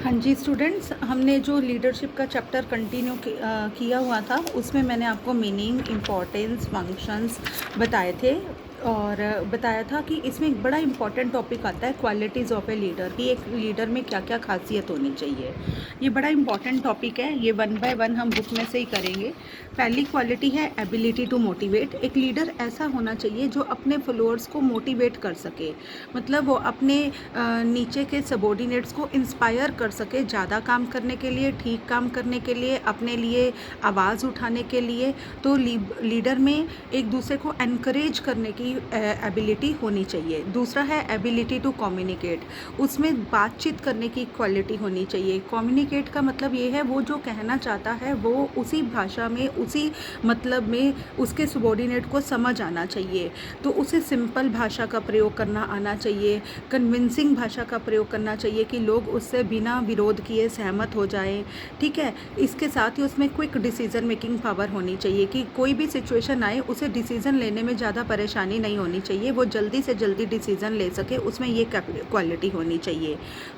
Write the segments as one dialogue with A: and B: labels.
A: हाँ जी स्टूडेंट्स, हमने जो लीडरशिप का चैप्टर कंटिन्यू किया हुआ था उसमें मैंने आपको मीनिंग, इम्पोर्टेंस, फंक्शंस बताए थे और बताया था कि इसमें एक बड़ा इम्पॉर्टेंट टॉपिक आता है क्वालिटीज़ ऑफ ए लीडर, कि एक लीडर में क्या क्या खासियत होनी चाहिए। ये बड़ा इम्पॉर्टेंट टॉपिक है, ये वन बाय वन हम बुक में से ही करेंगे। पहली क्वालिटी है एबिलिटी टू मोटिवेट। एक लीडर ऐसा होना चाहिए जो अपने फॉलोअर्स को मोटिवेट कर सके, मतलब वो अपने नीचे के सबॉर्डिनेट्स को इंस्पायर कर सके ज़्यादा काम करने के लिए, ठीक काम करने के लिए, अपने लिए आवाज़ उठाने के लिए। तो लीडर में एक दूसरे को एनकरेज करने की एबिलिटी होनी चाहिए। दूसरा है एबिलिटी टू कम्युनिकेट, उसमें बातचीत करने की क्वालिटी होनी चाहिए। कम्युनिकेट का मतलब ये है वो जो कहना चाहता है वो उसी भाषा में, उसी मतलब में उसके सबॉर्डिनेट को समझ आना चाहिए। तो उसे सिंपल भाषा का प्रयोग करना आना चाहिए, कन्विंसिंग भाषा का प्रयोग करना चाहिए कि लोग उससे बिना विरोध किए सहमत हो जाएं। ठीक है, इसके साथ ही उसमें क्विक डिसीजन मेकिंग पावर होनी चाहिए कि कोई भी सिचुएशन आए उसे डिसीजन लेने में ज़्यादा परेशानी नहीं होनी चाहिए, वो जल्दी से जल्दी डिसीजन ले सके, उसमें ये क्वालिटी होनी चाहिए।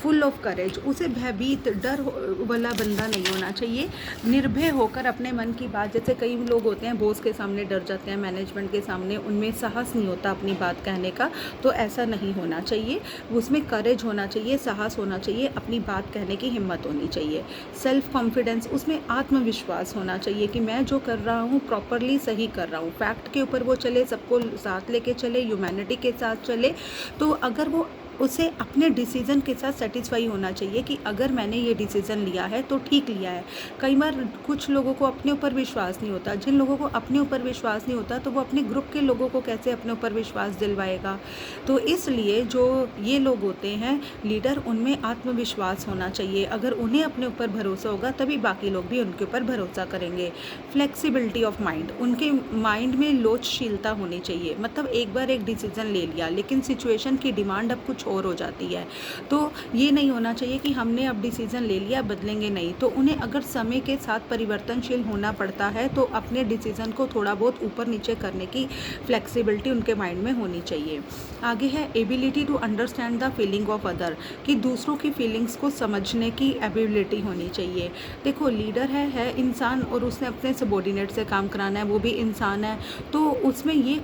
A: फुल ऑफ करेज, उसे भयभीत डर वाला बंदा नहीं होना चाहिए, निर्भय होकर अपने मन की बात, जैसे कई लोग होते हैं बॉस के सामने डर जाते हैं, मैनेजमेंट के सामने उनमें साहस नहीं होता अपनी बात कहने का, तो ऐसा नहीं होना चाहिए। उसमें करेज होना चाहिए, साहस होना चाहिए, अपनी बात कहने की हिम्मत होनी चाहिए। सेल्फ कॉन्फिडेंस, उसमें आत्मविश्वास होना चाहिए कि मैं जो कर रहा हूँ प्रॉपरली सही कर रहा हूँ, फैक्ट के ऊपर वो चले, सबको साथ लेके चले, ह्यूमैनिटी के साथ चले। तो अगर वो उसे अपने डिसीज़न के साथ सेटिस्फाई होना चाहिए कि अगर मैंने ये डिसीज़न लिया है तो ठीक लिया है। कई बार कुछ लोगों को अपने ऊपर विश्वास नहीं होता, जिन लोगों को अपने ऊपर विश्वास नहीं होता तो वो अपने ग्रुप के लोगों को कैसे अपने ऊपर विश्वास दिलवाएगा। तो इसलिए जो ये लोग होते हैं लीडर, उनमें आत्मविश्वास होना चाहिए। अगर उन्हें अपने ऊपर भरोसा होगा तभी बाकी लोग भी उनके ऊपर भरोसा करेंगे। फ्लेक्सिबिलिटी ऑफ माइंड, उनके माइंड में लोचशीलता होनी चाहिए, मतलब एक बार एक डिसीज़न ले लिया लेकिन सिचुएशन की डिमांड अब कुछ और हो जाती है, तो ये नहीं होना चाहिए कि हमने अब डिसीज़न ले लिया बदलेंगे नहीं। तो उन्हें अगर समय के साथ परिवर्तनशील होना पड़ता है तो अपने डिसीज़न को थोड़ा बहुत ऊपर नीचे करने की फ्लेक्सिबिलिटी उनके माइंड में होनी चाहिए। आगे है ability to understand the feeling of other, कि दूसरों की फीलिंग्स को समझने की एबिलिटी होनी चाहिए। देखो लीडर है इंसान और उसने अपने सबॉर्डिनेट से काम कराना है, वो भी इंसान है, तो उसमें ये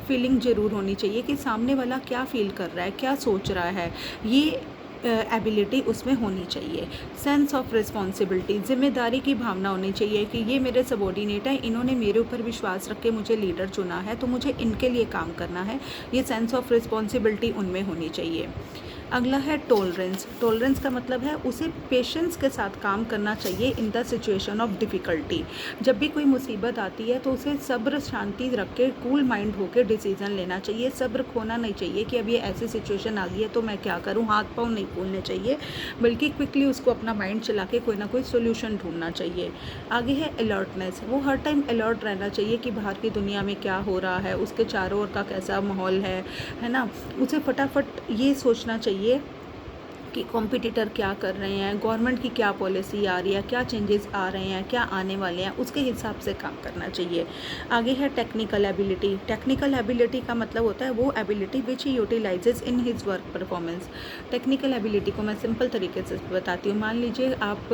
A: फीलिंग ज़रूर होनी चाहिए कि सामने वाला क्या फील कर रहा है, क्या सोच रहा है, ये एबिलिटी उसमें होनी चाहिए। सेंस ऑफ रिस्पॉन्सिबिलिटी, जिम्मेदारी की भावना होनी चाहिए कि ये मेरे सबॉर्डिनेट हैं, इन्होंने मेरे ऊपर विश्वास रख के मुझे लीडर चुना है तो मुझे इनके लिए काम करना है, ये सेंस ऑफ रिस्पॉन्सिबिलिटी उनमें होनी चाहिए। अगला है टॉलरेंस। टॉलरेंस का मतलब है उसे पेशेंस के साथ काम करना चाहिए in the situation of difficulty. जब भी कोई मुसीबत आती है तो उसे सब्र शांति रख के कूल माइंड होकर डिसीज़न लेना चाहिए। सब्र खोना नहीं चाहिए कि अब ये ऐसी सिचुएशन आ गई है तो मैं क्या करूँ, हाथ पाँव नहीं फूलने चाहिए, बल्कि क्विकली उसको अपना माइंड चला के कोई ना कोई सोल्यूशन ढूंढना चाहिए। आगे है अलर्टनेस, वो हर टाइम अलर्ट रहना चाहिए कि बाहर की दुनिया में क्या हो रहा है, उसके चारों ओर का कैसा माहौल है ना। उसे फटाफट ये सोचना चाहिए कि कॉम्पिटिटर क्या कर रहे हैं, गवर्नमेंट की क्या पॉलिसी आ रही है, क्या चेंजेस आ रहे हैं, क्या आने वाले हैं, उसके हिसाब से काम करना चाहिए। आगे है टेक्निकल एबिलिटी। टेक्निकल एबिलिटी का मतलब होता है वो ability which he utilises in his work performance. Technical ability को मैं सिंपल तरीके से बताती हूँ। मान लीजिए आप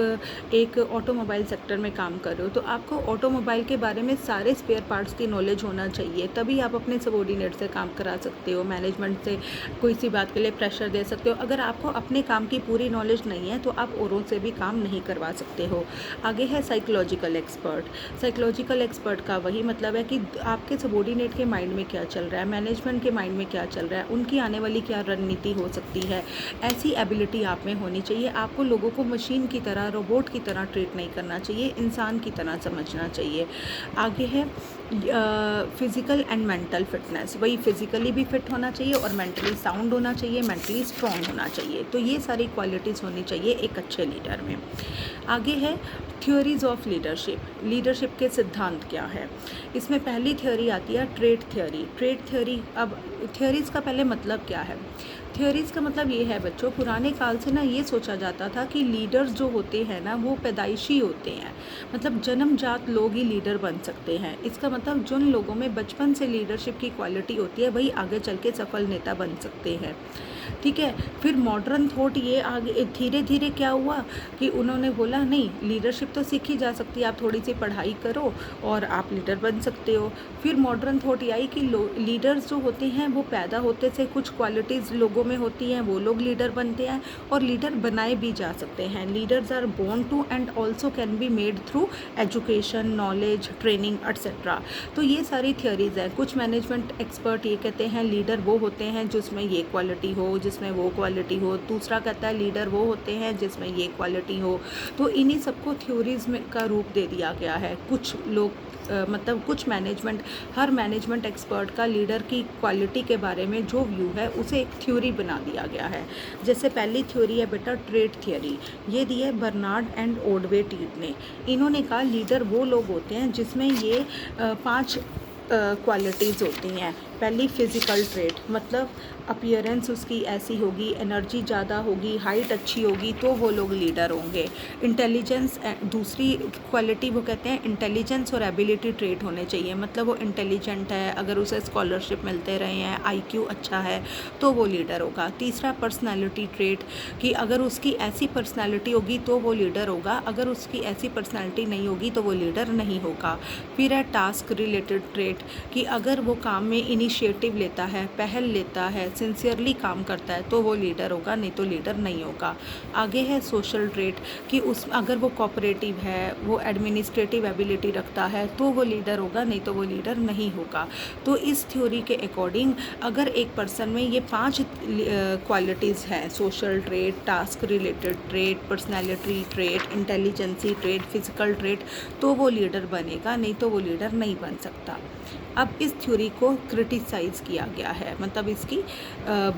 A: एक ऑटोमोबाइल सेक्टर में काम कर रहे हो, तो आपको ऑटोमोबाइल के बारे में सारे स्पेयर पार्ट्स की नॉलेज होना चाहिए, तभी आप अपने सबॉर्डिनेट से काम करा सकते हो, मैनेजमेंट से कोई सी बात के लिए प्रेशर दे सकते हो। अगर आपको अपने काम की पूरी नॉलेज नहीं है तो आप औरों से भी काम नहीं करवा सकते हो। आगे है साइकोलॉजिकल एक्सपर्ट। साइकोलॉजिकल एक्सपर्ट का वही मतलब है कि आपके सबॉर्डिनेट के माइंड में क्या चल रहा है, मैनेजमेंट के माइंड में क्या चल रहा है, उनकी आने वाली क्या रणनीति हो सकती है, ऐसी एबिलिटी आप में होनी चाहिए। आपको लोगों को मशीन की तरह, रोबोट की तरह ट्रीट नहीं करना चाहिए, इंसान की तरह समझना चाहिए। आगे है फिज़िकल एंड मेंटल फिटनेस, वही फिज़िकली भी फिट होना चाहिए और मेंटली साउंड होना चाहिए, मेंटली स्ट्रॉन्ग होना चाहिए। तो ये सारी क्वालिटीज़ होनी चाहिए एक अच्छे लीडर में। आगे है थ्योरीज ऑफ लीडरशिप। लीडरशिप के सिद्धांत क्या है, इसमें पहली थ्योरी आती है ट्रेट थ्योरी। ट्रेट थ्योरी, अब थ्योरीज़ का पहले मतलब क्या है। थ्योरीज़ का मतलब ये है बच्चों, पुराने काल से ना ये सोचा जाता था कि लीडर्स जो होते हैं ना वो पैदाइशी होते हैं, मतलब जन्मजात लोग ही लीडर बन सकते हैं। इसका मतलब जिन लोगों में बचपन से लीडरशिप की क्वालिटी होती है वही आगे चल के सफल नेता बन सकते हैं। ठीक है। फिर मॉडर्न थॉट ये आगे धीरे धीरे क्या हुआ कि उन्होंने बोला नहीं, लीडरशिप तो सीखी जा सकती है, आप थोड़ी सी पढ़ाई करो और आप लीडर बन सकते हो। फिर मॉडर्न थॉट ये आई कि लीडर्स जो होते हैं वो पैदा होते से कुछ क्वालिटीज़ लोगों में होती हैं, वो लोग लीडर बनते हैं और लीडर बनाए भी जा सकते हैं। Leaders are born too and also can be made through education, knowledge, training etcetera. तो ये सारी थियोरीज हैं। कुछ मैनेजमेंट एक्सपर्ट ये कहते हैं लीडर वो होते हैं जिसमें ये क्वालिटी हो, जिसमें वो क्वालिटी हो। दूसरा कहता है लीडर वो होते हैं जिसमें ये क्वालिटी हो। तो इन्हीं सबको थ्योरीज में का रूप दे दिया गया है। कुछ लोग मतलब कुछ हर मैनेजमेंट एक्सपर्ट का लीडर की क्वालिटी के बारे में जो व्यू है उसे एक थ्योरी बना दिया गया है। जैसे पहली थ्योरी है बेटा ट्रेट थ्योरी, ये दी है बर्नार्ड एंड ओडवे-टीट ने। इन्होंने कहा लीडर वो लोग होते हैं जिसमें ये 5 क्वालिटीज़ होती हैं। पहली फिज़िकल ट्रेट, मतलब अपीयरेंस उसकी ऐसी होगी, एनर्जी ज़्यादा होगी, हाइट अच्छी होगी तो वो लोग लीडर होंगे। इंटेलिजेंस, दूसरी क्वालिटी वो कहते हैं इंटेलिजेंस और एबिलिटी ट्रेट होने चाहिए, मतलब वो इंटेलिजेंट है, अगर उसे स्कॉलरशिप मिलते रहे हैं, आईक्यू अच्छा है तो वो लीडर होगा। तीसरा पर्सनैलिटी ट्रेट, कि अगर उसकी ऐसी पर्सनैलिटी होगी तो वो लीडर होगा, अगर उसकी ऐसी पर्सनैलिटी नहीं होगी तो वो लीडर नहीं होगा। फिर है टास्क रिलेटेड ट्रेट, कि अगर वो काम में इनिशिएटिव लेता है, पहल लेता है, सिंसियरली काम करता है तो वो लीडर होगा, नहीं तो लीडर नहीं होगा। आगे है सोशल ट्रेट, कि अगर वो कोऑपरेटिव है, वो एडमिनिस्ट्रेटिव एबिलिटी रखता है तो वो लीडर होगा, नहीं तो वो लीडर नहीं होगा। तो इस थ्योरी के अकॉर्डिंग अगर एक पर्सन में ये 5 क्वालिटीज़ हैं, social trait, task related trait, personality trait, intelligency trait, physical trait, तो वो लीडर बनेगा, नहीं तो वो लीडर नहीं बन सकता। अब इस थ्योरी को क्रिटिसाइज़ किया गया है, मतलब इसकी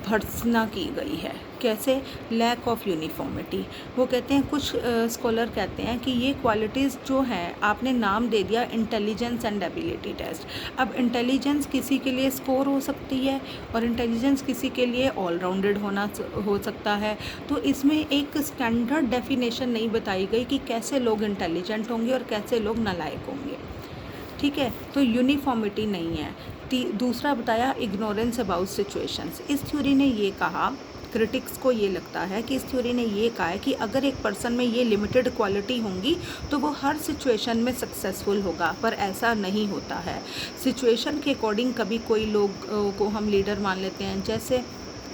A: भर्त्सना की गई है। कैसे? Lack of uniformity. वो कहते हैं, कुछ स्कॉलर कहते हैं कि ये क्वालिटीज़ जो हैं आपने नाम दे दिया इंटेलिजेंस एंड एबिलिटी टेस्ट। अब इंटेलिजेंस किसी के लिए स्कोर हो सकती है और इंटेलिजेंस किसी के लिए ऑलराउंडेड हो सकता है। तो इसमें एक स्टैंडर्ड डेफिनेशन नहीं बताई गई कि कैसे लोग इंटेलिजेंट होंगे और कैसे लोग नालायक होंगे। ठीक है, तो यूनिफॉर्मिटी नहीं है। दूसरा बताया इग्नोरेंस अबाउट सिचुएशंस। इस थ्योरी ने ये कहा, क्रिटिक्स को ये लगता है कि इस थ्योरी ने ये कहा है कि अगर एक पर्सन में ये लिमिटेड क्वालिटी होंगी तो वो हर सिचुएशन में सक्सेसफुल होगा, पर ऐसा नहीं होता है। सिचुएशन के अकॉर्डिंग कभी कोई लोग को हम लीडर मान लेते हैं, जैसे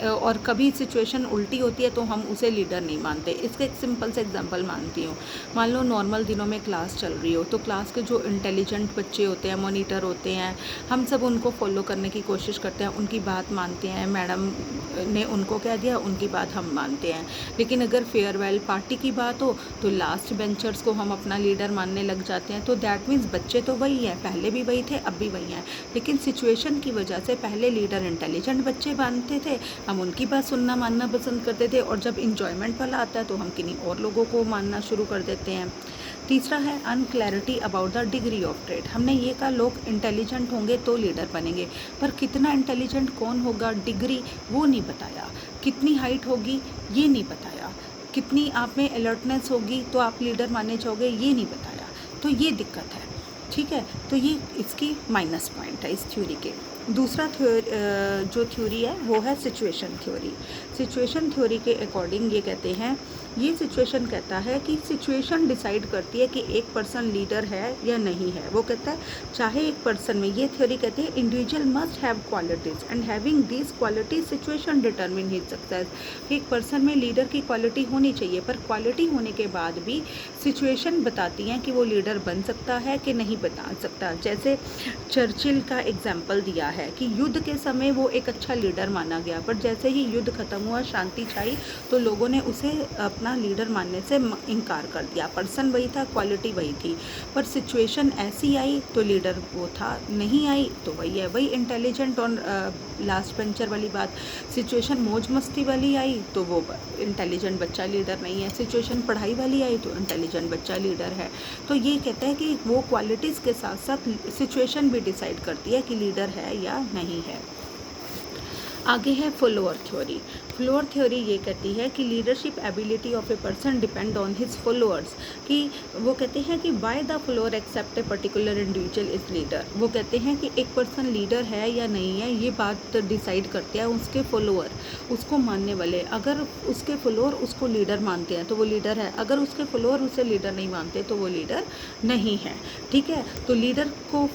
A: और कभी सिचुएशन उल्टी होती है तो हम उसे लीडर नहीं मानते। इसका एक सिंपल से एग्जांपल मानती हूँ। मान लो नॉर्मल दिनों में क्लास चल रही हो, तो क्लास के जो इंटेलिजेंट बच्चे होते हैं, मॉनिटर होते हैं, हम सब उनको फॉलो करने की कोशिश करते हैं, उनकी बात मानते हैं, मैडम ने उनको कह दिया उनकी बात हम मानते हैं। लेकिन अगर फेयरवेल पार्टी की बात हो तो लास्ट बेंचर्स को हम अपना लीडर मानने लग जाते हैं। तो दैट मीन्स बच्चे तो वही हैं, पहले भी वही थे, अब भी वही हैं, लेकिन सिचुएशन की वजह से पहले लीडर इंटेलिजेंट बच्चे मानते थे, हम उनकी बात सुनना मानना पसंद करते थे, और जब इंजॉयमेंट वाला आता है तो हम किन्हीं और लोगों को मानना शुरू कर देते हैं। तीसरा है unclarity about the degree of trade. हमने ये कहा लोग इंटेलिजेंट होंगे तो लीडर बनेंगे, पर कितना इंटेलिजेंट कौन होगा, डिग्री वो नहीं बताया। कितनी हाइट होगी ये नहीं बताया। कितनी आप में अलर्टनेस होगी तो आप लीडर माने जाओगे ये नहीं बताया। तो ये दिक्कत है। ठीक है, तो ये इसकी माइनस पॉइंट है इस थ्योरी के। दूसरा जो थ्योरी है वो है सिचुएशन थ्योरी। सिचुएशन थ्योरी के अकॉर्डिंग ये कहते हैं, ये सिचुएशन कहता है कि सिचुएशन डिसाइड करती है कि एक पर्सन लीडर है या नहीं है। वो कहता है चाहे एक पर्सन में, ये थ्योरी कहती है individual must have qualities and having these qualities situation determine his success. एक पर्सन में लीडर की क्वालिटी होनी चाहिए, पर क्वालिटी होने के बाद भी सिचुएशन बताती हैं कि वो लीडर बन सकता है कि नहीं बना सकता। जैसे चर्चिल का एग्जाम्पल दिया है कि युद्ध के समय वो एक अच्छा लीडर माना गया, पर जैसे ही युद्ध खत्म हुआ, शांति छाई, तो लोगों ने उसे अपना लीडर मानने से इनकार कर दिया। पर्सन वही था, क्वालिटी वही थी, पर सिचुएशन ऐसी आई तो लीडर वो था, नहीं आई तो वही है। वही इंटेलिजेंट और लास्ट बेंचर वाली बात, सिचुएशन मौज मस्ती वाली आई तो वो इंटेलिजेंट बच्चा लीडर नहीं है, सिचुएशन पढ़ाई वाली आई तो इंटेलिजेंट बच्चा लीडर है। तो ये कहता है कि वो क्वालिटीज़ के साथ साथ सिचुएशन भी डिसाइड करती है कि लीडर है या नहीं है। आगे है फॉलोअर थ्योरी। फ्लोअर थ्योरी ये कहती है कि leadership ability of a person depend on his followers, कि वो कहते हैं कि why the follower accept a particular individual is leader. वो कहते हैं कि एक पर्सन लीडर है या नहीं है ये बात डिसाइड करते हैं उसके फॉलोअर, उसको मानने वाले। अगर उसके फॉलोअर उसको लीडर मानते हैं तो वो लीडर है, अगर उसके फॉलोअर उसे लीडर नहीं मानते तो वो लीडर नहीं है। ठीक है, तो लीडर को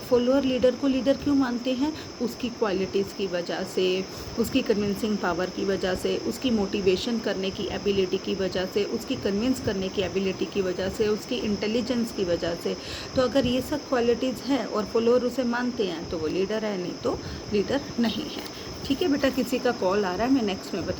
A: फॉलोअर लीडर को लीडर क्यों मानते हैं? उसकी क्वालिटीज़ की वजह से, उसकी कन्विंसिंग पावर की वजह से, उसकी मोटिवेशन करने की एबिलिटी की वजह से, उसकी कन्विंस करने की एबिलिटी की वजह से, उसकी इंटेलिजेंस की वजह से। तो अगर ये सब क्वालिटीज़ हैं और फॉलोअर उसे मानते हैं तो वो लीडर है, नहीं तो लीडर नहीं है। ठीक है बेटा, किसी का कॉल आ रहा है, मैं नेक्स्ट में बता